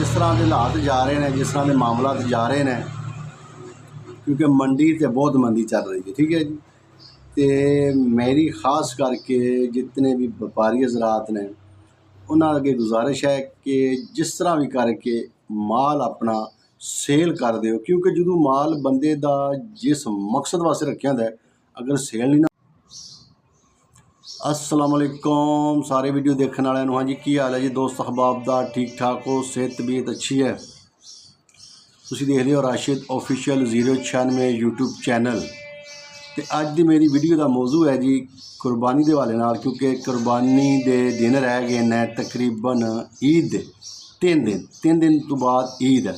जिस तरह के हालात जा रहे हैं, जिस तरह के मामलात जा रहे हैं, क्योंकि मंडी तो बहुत मंदी चल रही है, ठीक है जी। तो मेरी खास करके जितने भी व्यापारी हजरात ने उन्होंने अगे गुजारिश है कि जिस तरह भी करके माल अपना सेल कर दो, क्योंकि जो माल बंदे का जिस मकसद वास्ते रखा होंदा है, अगर सेल नहीं ना। अस्सलाम वालेकुम सारे वीडियो देखने वाले। हाँ जी, की हाल है जी दोस्त अहबाब दा? ठीक ठाक हो? सेहत तबीयत अच्छी है? तुसी देख रहे हो राशिद ऑफिशियल 096 यूट्यूब चैनल। तो अज की मेरी वीडियो का मौजू है जी कुर्बानी के हवाले नाल, क्योंकि कुर्बानी के दिन रह गए हैं तकरीबन ईद दे 3 दिन तो बाद ईद है।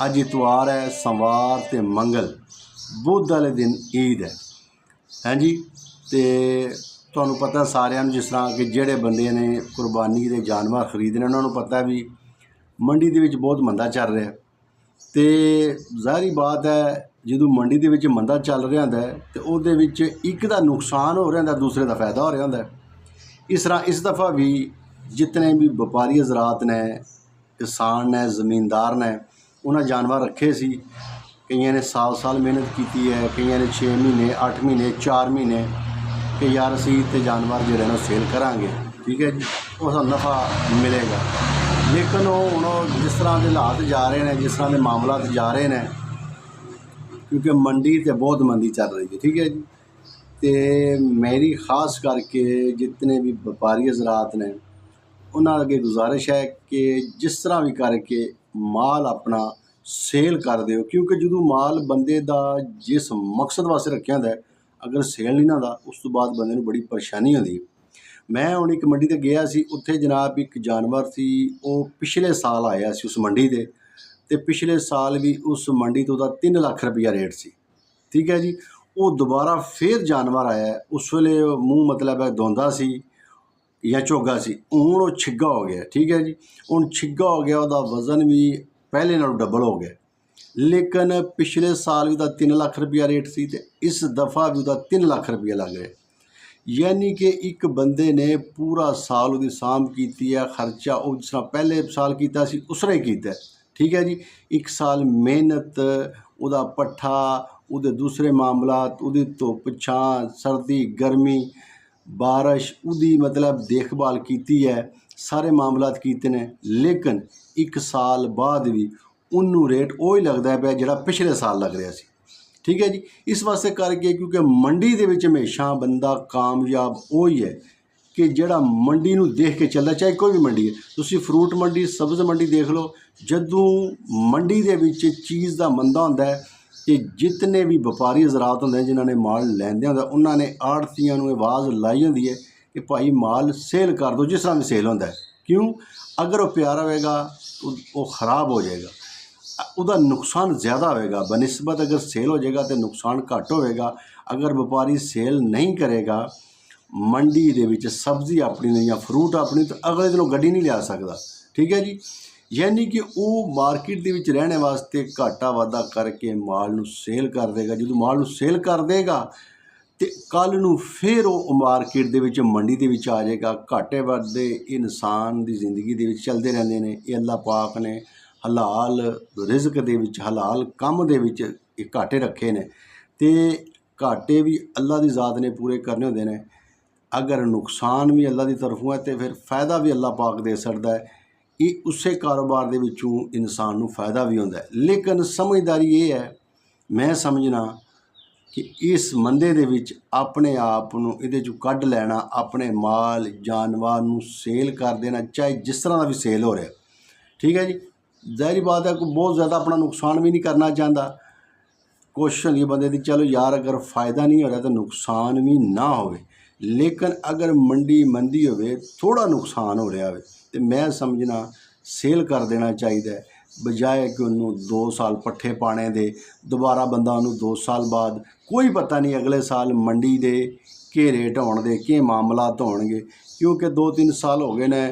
अज इतवार है, सोमवार तो मंगल, बुध वाले दिन ईद है। हाँ जी, तो तुहानू पता सारिਆਂ ਨੂੰ, जिस तरह कि ਜਿਹੜੇ बंदे ने कुर्बानी के जानवर खरीदने उन्होंने पता भी मंडी के बहुत मंदा चल रहा है। तो ज़ाहिर बात है जो मंडी के मंदा चल रहा होंदा है तो उहदे विच एक दा नुकसान हो रहा होंदा, दूसरे का फायदा हो रहा होंदा है। इस तरह इस दफ़ा भी जितने भी व्यापारी हजरात ने, किसान ने, ज़मींदार ने, उन्हें जानवर रखे सी। कईयां ने साल मेहनत की है, कईयां ने 6 महीने, 8 महीने, 4 महीने कि यार असी तो जानवर जो है सेल करांगे, ठीक है जी, उस नफ़ा मिलेगा। लेकिन वो जिस तरह के हालात जा रहे हैं, जिस तरह के मामलात जा रहे हैं, क्योंकि मंडी तो बहुत मंदी चल रही है, ठीक है जी। तो मेरी खास करके जितने भी व्यापारी हजरात ने उन्होंने अगे गुजारिश है कि जिस तरह भी करके माल अपना सेल कर दो, क्योंकि जो माल बंदे का जिस मकसद वास्ते रखा होंदा है, अगर सेल नहीं ना होंदा उस तो बाद बंदे नूं बड़ी परेशानी होंदी है। मैं हुण एक मंडी ते गया सी, उत्थे जनाब एक जानवर सी, वो पिछले साल आया सी उस मंडी दे, ते पिछले साल भी उस मंडी तो 3 लाख रुपया रेट सी, ठीक है जी। वो दोबारा फिर जानवर आया, उस वेले मूँह मतलब है धोंदा सी या चोगा सी, हुण वो छिग्गा हो गया, ठीक है जी। हुण छिग्गा हो गया, उसका वजन भी पहले नालों डबल हो गया। लेकिन पिछले साल भी 3 लाख रुपया रेट सी, ते इस दफ़ा भी 3 लाख रुपया लग गया। यानी कि एक बंदे ने पूरा साल उसकी सांभ की है, खर्चा वो जिस तरह पहले साल किया सी उस तरह ही किया, ठीक है जी। एक साल मेहनत, उहदा पट्ठा, उहदे दूसरे मामलात, उहदी धुप छां, सर्दी गर्मी, बारिश, उहदी मतलब देखभाल की है, सारे मामलात कीते ने। लेकिन एक साल बाद भी उन्नू रेट वही लगता है जिहड़ा पिछले साल लग रहा सी, ठीक है जी। इस वास्ते करके क्योंकि मंडी दे विच हमेशा बंदा कामयाब वही है कि जिहड़ा मंडी नूं देख के चलदा, चाहे कोई भी मंडी है। तुसीं फ्रूट मंडी, सब्ज़ मंडी देख लो, जदों मंडी दे विच चीज़ दा मंदा हुंदा है कि जितने भी व्यापारी हजरात होंदे जिन्होंने माल लैंदे होंदा, उन्होंने आड़तियां नूं आवाज़ लाई होंदी है कि भाई माल सेल कर दो, जिस तरह भी सेल होंदा है। क्यों? अगर वो प्यारा होएगा तो वो ख़राब हो जाएगा, उसका नुकसान ज़्यादा होएगा बनिस्बत अगर सेल हो जाएगा तो नुकसान घट होएगा। अगर व्यापारी सेल नहीं करेगा मंडी दे विच सब्ज़ी अपनी या फ्रूट अपनी, तो अगले दिन गड्डी नहीं लिया सकता, ठीक है जी। यानी कि वो मार्केट दे विच रहने वास्ते घाटा वाधा करके माल नूं सेल कर देगा। जो माल नूं सेल कर देगा तो कल नूं फिर वो मार्केट दे विच मंडी दे विच आ जाएगा। घाटे वाधे इंसान की जिंदगी दे विच चलते रहते हैं। ये अल्लाह पाक ने हलाल रिज़क दे विच, हलाल काम दे विच घाटे रखे ने, ते घाटे भी अल्लाह की ज़ात ने पूरे करने होंदे ने। अगर नुकसान भी अल्लाह की तरफों है तो फिर फ़ायदा भी अल्लाह पाक दे सकता है। ये उसे कारोबार दे विचों इंसान नूं फ़ायदा भी होंदा है। लेकिन समझदारी ये है, मैं समझना कि इस मंदे दे विच अपने आप नूं इहदे चों कढ लैना, अपने माल जानवर नूं सेल कर देना, चाहे जिस तरह का भी सेल हो रहा, ठीक है जी। ज़ाहिर बात है कोई बहुत ज़्यादा अपना नुकसान भी नहीं करना चाहता। कोशिश होंदी है बंदे दी, चलो यार अगर फ़ायदा नहीं हो रहा तो नुकसान भी ना होवे। लेकिन अगर मंडी मंदी होवे, थोड़ा नुकसान हो रहा हो तो मैं समझना सेल कर देना चाहिए, बजाए कि उन्होंने 2 साल पट्ठे पाने दे, दोबारा बंदा उन्होंने 2 साल बाद, कोई पता नहीं अगले साल मंडी दे के रेट होण दे, के मामलात होणगे। क्योंकि 2-3 साल हो गए ने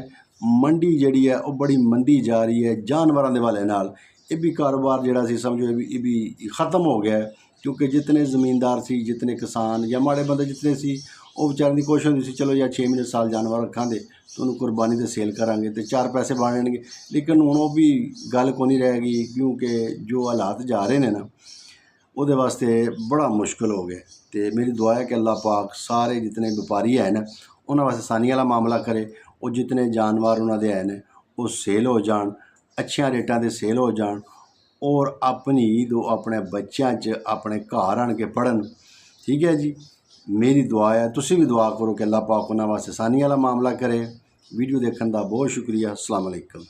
मंडी जिहड़ी है वो बड़ी मंदी जा रही है। जानवरों के हवाले नाल ये भी कारोबार जिहड़ा सी समझो ये भी ख़त्म हो गया है। क्योंकि जितने ज़मींदार सी, जितने किसान या माड़े बंदे जितने सी, ਉਹ ਵਿਚਾਰਿਆਂ ਦੀ ਕੋਸ਼ਿਸ਼ ਹੁੰਦੀ ਸੀ ਚਲੋ ਯਾਰ 6 ਮਹੀਨੇ ਸਾਲ ਜਾਨਵਰ ਰੱਖਾਂਗੇ ਤੇ ਉਹਨੂੰ ਕੁਰਬਾਨੀ 'ਤੇ ਸੇਲ ਕਰਾਂਗੇ ਤੇ 4 ਪੈਸੇ ਬਣ ਜਾਣਗੇ। ਲੇਕਿਨ ਹੁਣ ਉਹ ਵੀ ਗੱਲ ਕੋਈ ਨਹੀਂ ਰਹਿ ਗਈ, ਕਿਉਂਕਿ ਜੋ ਹਾਲਾਤ ਜਾ ਰਹੇ ਨੇ ਨਾ ਉਹਦੇ ਵਾਸਤੇ बड़ा मुश्किल हो गया। तो मेरी दुआ है कि अल्लाह पाक सारे जितने व्यापारी है ना उन्होंने वास्ते आसानी वाला मामला करे, और जितने जानवर उन्होंने है ना वो सेल हो जान, अच्छिया रेटा से सेल हो जान, और अपनी ईद वो अपने बच्चों च अपने घर आन के पढ़न। ठीक है जी, मेरी दुआ है, तुसी भी दुआ करो कि अल्लाह पाक उन्होंने वास्ते आसानी वाला मामला करे। वीडियो देखने का बहुत शुक्रिया। अस्सलाम वालेकुम।